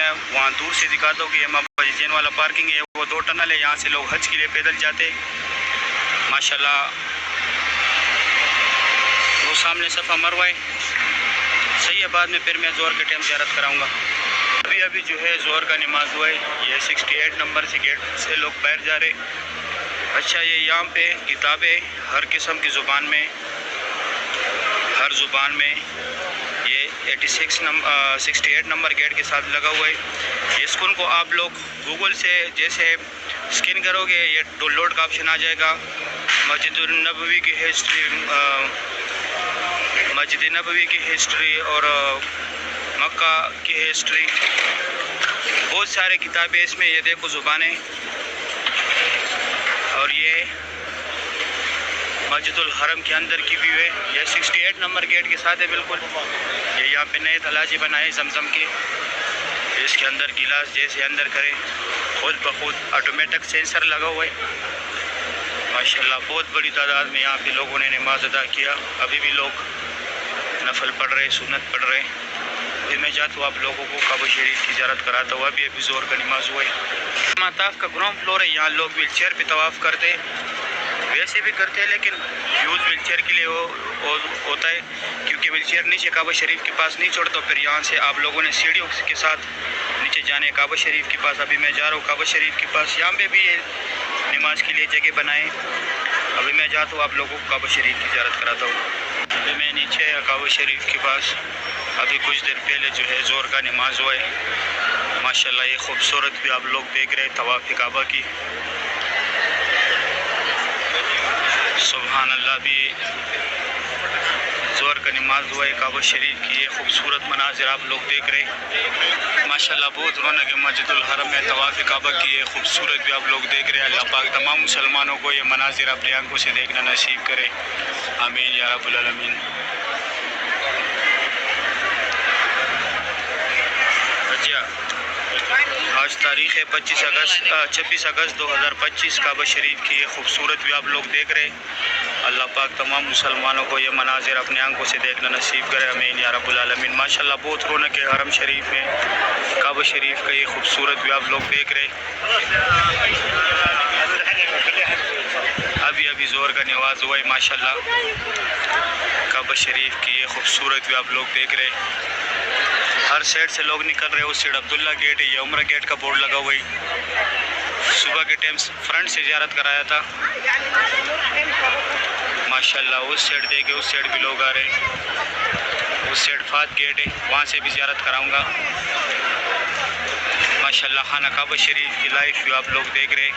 میں وہاں دور سے دکھاتا ہوں کہ یہ مسجد والا پارکنگ ہے، وہ 2 ٹنل ہے، یہاں سے لوگ حج کے لیے پیدل جاتے ماشاءاللہ۔ وہ سامنے صفا مروہ ہے، صحیح ہے، بعد میں پھر میں ظہر کے ٹائم زیارت کراؤں گا۔ ابھی جو ہے ظہر کا نماز ہوا ہے، یہ 68 نمبر سے گیٹ سے لوگ باہر جا رہے۔ اچھا، یہ یہاں پہ کتابیں ہر قسم کی زبان میں، ہر زبان میں، یہ 68 نمبر گیٹ کے ساتھ لگا ہوا ہے۔ اس کو آپ لوگ گوگل سے جیسے اسکین کرو گے یہ ڈاؤن لوڈ کا آپشن آ جائے گا۔ مسجد النبوی کی ہسٹری اور مکہ کی ہسٹری، بہت سارے کتابیں اس میں، یہ دیکھو زبانیں، اور یہ مسجد الحرم کے اندر کی ویو ہے، یہ 68 نمبر گیٹ کے ساتھ ہے بالکل۔ یہ یہاں پہ نئے تلاجے بنائے زمزم کے، اس کے اندر گلاس جیسے اندر کرے، خود بخود آٹومیٹک سینسر لگا ہوا ہے ماشاءاللہ۔ بہت بڑی تعداد میں یہاں پہ لوگوں نے نماز ادا کیا، ابھی بھی لوگ نفل پڑھ رہے، سنت پڑھ رہے۔ ابھی میں جاتا ہوں آپ لوگوں کو کعبہ شریف کی زیارت کراتا ہوں۔ ابھی ظہر کا نماز ہوا ہے۔ طواف کا گراؤنڈ فلور ہے، یہاں لوگ ویل چیئر پہ طواف کرتے، ویسے بھی کرتے ہیں لیکن یوز ویل چیئر کے لیے ہوتا ہے، کیونکہ ویل چیئر نیچے کعبہ شریف کے پاس نہیں چھوڑتا، پھر یہاں سے آپ لوگوں نے سیڑھیوں کے ساتھ نیچے جانے کعبہ شریف کے پاس۔ ابھی میں جا رہا ہوں کعبہ شریف کے پاس، یہاں پہ بھی نماز کے لیے جگہ بنائے۔ ابھی میں جاتا ہوں آپ لوگوں کو کعبہ شریف کی زیارت کراتا ہوں۔ ابھی میں نیچے کعبہ شریف کے پاس، ابھی کچھ دیر پہلے جو ہے ظہر کا نماز ہوا ہے ماشاءاللہ۔ یہ خوبصورت بھی آپ لوگ دیکھ رہے طواف کعبہ کی، سبحان اللہ۔ بھی ظہر کا نماز ہوا ہے کعبہ شریف کی، یہ خوبصورت مناظر آپ لوگ دیکھ رہے ماشاءاللہ۔ بہت رونق ہے مسجد الحرم میں طواف کعبہ کی، یہ خوبصورت بھی آپ لوگ دیکھ رہے ہیں۔ اللہ پاک تمام مسلمانوں کو یہ مناظر اپنی آنکھوں سے دیکھنا نصیب کرے، آمین یا رب العالمین۔ آج تاریخ ہے 26 اگست 2025، کعبہ شریف کی یہ خوبصورت بھی آپ لوگ دیکھ رہے۔ اللہ پاک تمام مسلمانوں کو یہ مناظر اپنے آنکھوں سے دیکھنا نصیب کرے، آمین یا رب العالمین۔ ماشاءاللہ بہت رونق ہے حرم شریف میں، کعبہ شریف کا یہ خوبصورت بھی آپ لوگ دیکھ رہے۔ ابھی ظہر کا نماز ہوا ہے ماشاءاللہ، کعبہ شریف کی یہ خوبصورت بھی آپ لوگ دیکھ رہے۔ ہر سائڈ سے لوگ نکل رہے، اس سائڈ عبداللہ گیٹ ہے، یہ عمرہ گیٹ کا بورڈ لگا ہوا ہے۔ صبح کے ٹائم فرنٹ سے زیارت کرایا تھا ماشاءاللہ۔ اس سائڈ دیکھے، اس سائڈ بھی لوگ آ رہے، اس سائڈ فات گیٹ ہے، وہاں سے بھی زیارت کراؤں گا ماشاءاللہ۔ خانہ کعبہ شریف کی لائف بھی آپ لوگ دیکھ رہے۔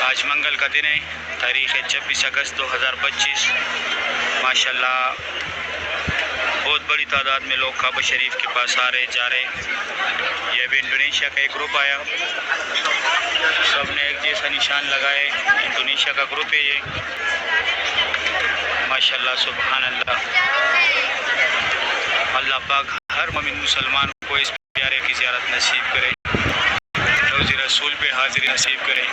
آج منگل کا دن ہے، تاریخ ہے 26 اگست 2025 ماشاءاللہ۔ بہت بڑی تعداد میں لوگ کعبہ شریف کے پاس آ رہے جا رہے۔ یہ بھی انڈونیشیا کا ایک گروپ آیا، سب نے ایک جیسا نشان لگائے، انڈونیشیا کا گروپ ہے یہ ماشاءاللہ، سبحان اللہ۔ اللہ پاک ہر مومن مسلمان کو اس پیارے کی زیارت نصیب کرے، روز رسول پہ حاضری نصیب کرے،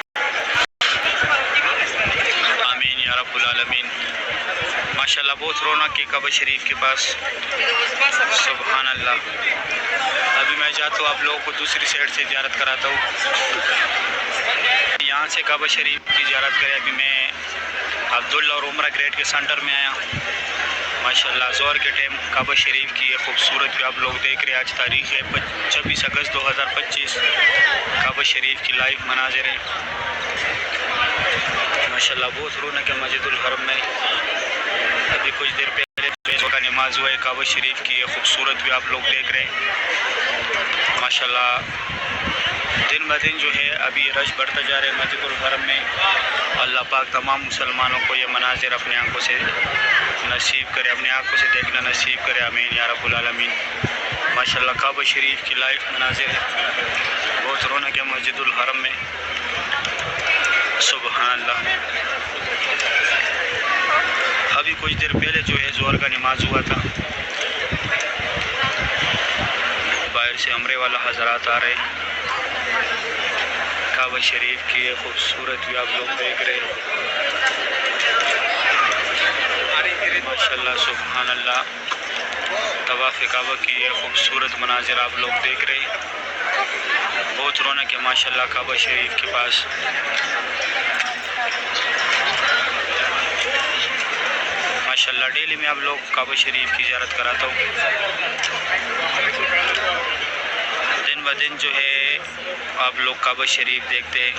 آمین یا رب العالمین ماشاءاللہ۔ بہت رونق کی کعبہ شریف کے پاس، سبحان اللہ۔ ابھی میں جاتا ہوں آپ لوگوں کو دوسری سائڈ سے زیارت کراتا ہوں، یہاں سے کعبہ شریف کی زیارت کرے۔ ابھی میں عبداللہ اور عمرہ گیٹ کے سینٹر میں آیا ماشاءاللہ۔ ظہر کے ٹائم کعبہ شریف کی یہ خوبصورت بھی آپ لوگ دیکھ رہے۔ آج تاریخ ہے 26 اگست 2025، کعبہ شریف کی لائیو مناظر ہے ماشاءاللہ۔ بہت رونق ہے مسجد الحرم میں۔ ابھی کچھ دیر پہلے ظہر کا نماز ہوا ہے، کعبہ شریف کی یہ خوبصورت بھی آپ لوگ دیکھ رہے ماشاءاللہ۔ دن بہ دن جو ہے ابھی رش بڑھتا جا رہا ہے مسجد الحرم میں۔ اللہ پاک تمام مسلمانوں کو یہ مناظر اپنے آنکھوں سے نصیب کرے، اپنے آنکھوں سے دیکھنا نصیب کرے، آمین یا رب العالمین ماشاءاللہ۔ کعبہ شریف کی لائیو مناظر ہے، بہت رونق ہے مسجد الحرم میں، سبحان اللہ۔ ابھی کچھ دیر پہلے جو ہے ظہر کا نماز ہوا تھا، باہر سے عمرے والا حضرات آ رہے، کعبہ شریف کی یہ خوبصورت بھی آپ لوگ دیکھ رہے ماشاءاللہ، سبحان اللہ۔ طواف کعبہ کی یہ خوبصورت مناظر آپ لوگ دیکھ رہے ہیں. بہت رونق ہے ماشاءاللہ کعبہ شریف کے پاس. ماشاءاللہ ڈیلی میں آپ لوگ کعبہ شریف کی زیارت کراتا ہوں. دن بہ دن جو ہے آپ لوگ کعبہ شریف دیکھتے ہیں.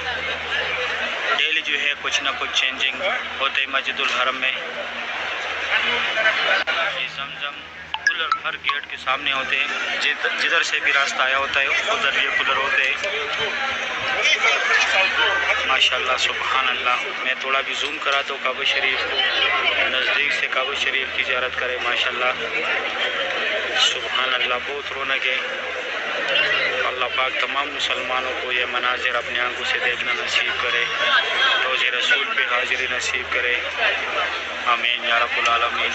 ڈیلی جو ہے کچھ نہ کچھ چینجنگ ہوتے ہیں مسجد الحرم میں. یہ زمزم کولر ہر گیٹ کے سامنے ہوتے ہیں. جدھر سے بھی راستہ آیا ہوتا ہے ادھر یہ کولر ہوتے ہیں. ماشاءاللہ سبحان اللہ. میں تھوڑا بھی زوم کراتا ہوں کعبہ شریف کو. نزدیک سے کعبہ شریف کی زیارت کرے ماشاءاللہ سبحان اللہ. بہت رونق ہے. اللہ پاک تمام مسلمانوں کو یہ مناظر اپنے آنکھوں سے دیکھنا نصیب کرے. روز رسول پہ حاضری نصیب کرے. آمین یا رب العالمین.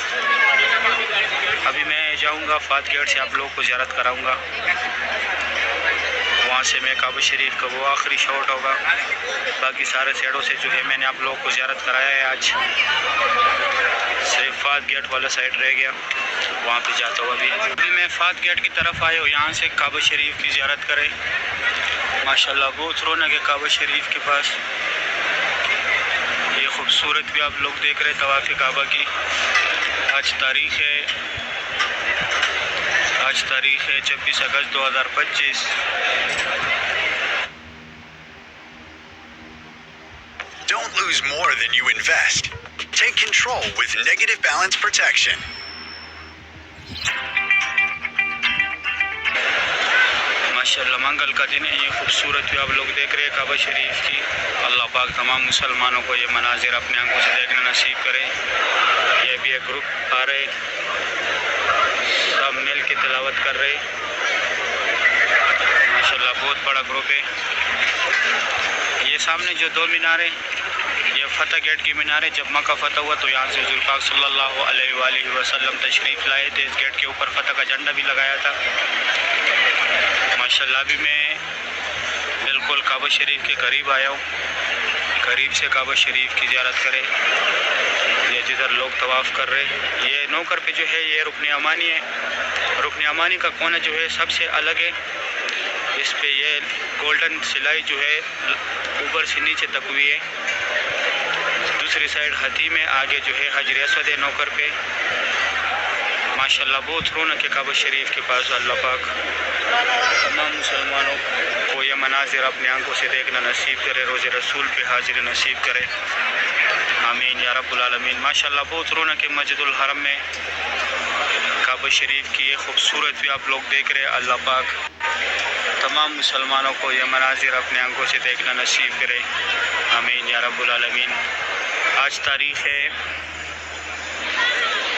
ابھی میں جاؤں گا فات گیٹ سے آپ لوگوں کو زیارت کراؤں گا. وہاں سے میں کعبہ شریف کا وہ آخری شاٹ ہوگا. باقی سارے سائڈوں سے جو ہے میں نے آپ لوگوں کو زیارت کرایا ہے. آج صرف فات گیٹ والا سائڈ رہ گیا, وہاں پہ جاتا ہوں. ابھی میں فات گیٹ کی طرف آیا ہوں. یہاں سے کعبہ شریف کی زیارت کریں ماشاءاللہ. بہت رونق ہے کعبہ شریف کے پاس. یہ خوبصورت بھی آپ لوگ دیکھ رہے طواف کعبہ کی. آج تاریخ ہے 26 اگست 2025. Don't lose more than you invest. Take control with Negative Balance Protection. ماشاءاللہ منگل کا دن ہے. یہ خوبصورت بھی آپ لوگ دیکھ رہے ہیں کعبہ شریف کی. اللہ پاک تمام مسلمانوں کو یہ مناظر اپنے آنکھوں سے دیکھنا نصیب کرے. یہ بھی ایک گروپ آ رہے سب مل کے تلاوت کر رہے ماشاءاللہ. بہت بڑا گروپ ہے. یہ سامنے جو دو میناریں یہ فتح گیٹ کی میناریں. جب مکہ فتح ہوا تو یہاں سے حضور پاک صلی اللہ علیہ وآلہ وسلم تشریف لائے تھے. اس گیٹ کے اوپر فتح کا جھنڈا بھی لگایا تھا ماشاءاللہ. ابھی میں بالکل کعبہ شریف کے قریب آیا ہوں. قریب سے کعبہ شریف کی زیارت کرے. یہ جدھر لوگ طواف کر رہے. یہ نوکر پہ جو ہے یہ رکن امانی ہے. رکن امانی کا کونا جو ہے سب سے الگ ہے. اس پہ یہ گولڈن سلائی جو ہے اوپر سے نیچے تک ہوئی ہے. دوسری سائڈ ہاتھی میں آگے جو ہے حجر اسود ہے نوکر پہ ماشاءاللہ. بہت رونق ہے کعبہ شریف کے پاس. اللہ پاک تمام مسلمانوں کو یہ مناظر اپنے آنکھوں سے دیکھنا نصیب کرے. روز رسول پہ حاضری نصیب کرے. آمین یا رب العالمین. ماشاءاللہ بہت رونق ہے مسجد الحرم میں. کعبہ شریف کی یہ خوبصورت بھی آپ لوگ دیکھ رہے. اللہ پاک تمام مسلمانوں کو یہ مناظر اپنے آنکھوں سے دیکھنا نصیب کرے. آمین یا رب العالمین. آج تاریخ ہے